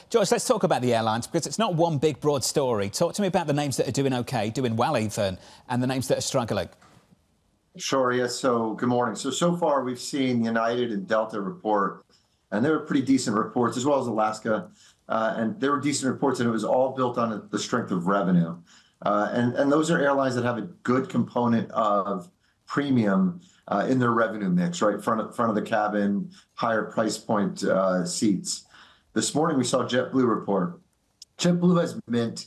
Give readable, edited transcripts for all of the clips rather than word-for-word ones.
George, let's talk about the airlines because it's not one big, broad story. Talk to me about the names that are doing OK, doing well even, and the names that are struggling. Sure, yes. So good morning. So far we've seen United and Delta report, and they were pretty decent reports, as well as Alaska. And they were decent reports, and it was all built on the strength of revenue. And those are airlines that have a good component of premium in their revenue mix, right? Front of the cabin, higher price point seats. This morning we saw JetBlue report. JetBlue has Mint,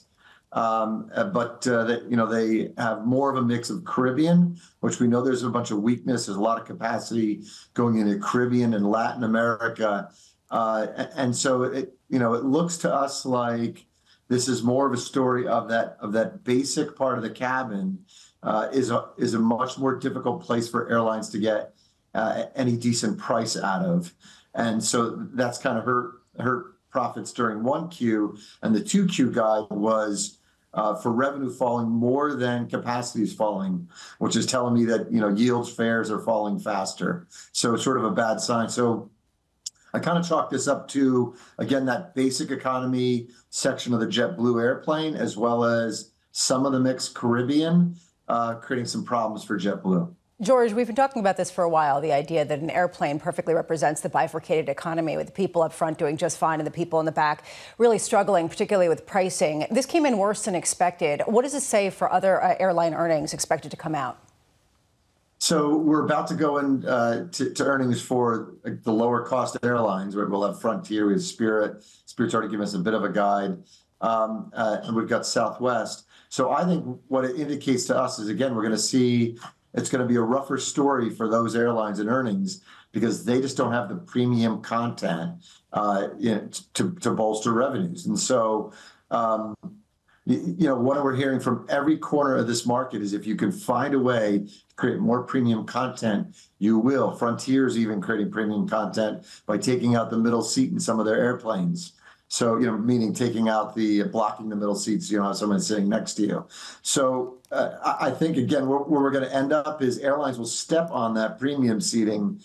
but they have more of a mix of Caribbean, which we know there's a bunch of weakness. There's a lot of capacity going into Caribbean and Latin America, and so it looks to us like this is more of a story of that basic part of the cabin is a much more difficult place for airlines to get any decent price out of, and so that's kind of hurt profits during 1Q, and the 2Q guide was for revenue falling more than capacity is falling, which is telling me that yields, fares are falling faster. So it's sort of a bad sign. So I kind of chalk this up to, again, that basic economy section of the JetBlue airplane, as well as some of the mixed Caribbean, creating some problems for JetBlue. George, we've been talking about this for a while, the idea that an airplane perfectly represents the bifurcated economy, with the people up front doing just fine and the people in the back really struggling, particularly with pricing. This came in worse than expected. What does it say for other airline earnings expected to come out? So we're about to go to earnings for the lower cost airlines. We'll have Frontier, we have Spirit. Spirit's already given us a bit of a guide. And we've got Southwest. So I think what it indicates to us is, again, we're going to see it's going to be a rougher story for those airlines in earnings because they just don't have the premium content to bolster revenues. And so, what we're hearing from every corner of this market is if you can find a way to create more premium content, you will. Frontier's even creating premium content by taking out the middle seat in some of their airplanes. So, meaning taking out blocking the middle seats, so you don't have someone sitting next to you. So I think, again, where we're going to end up is airlines will step on that premium seating,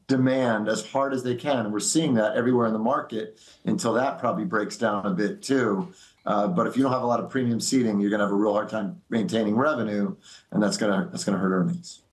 demand as hard as they can. And we're seeing that everywhere in the market until that probably breaks down a bit too. But if you don't have a lot of premium seating, you're going to have a real hard time maintaining revenue, and that's going to hurt earnings.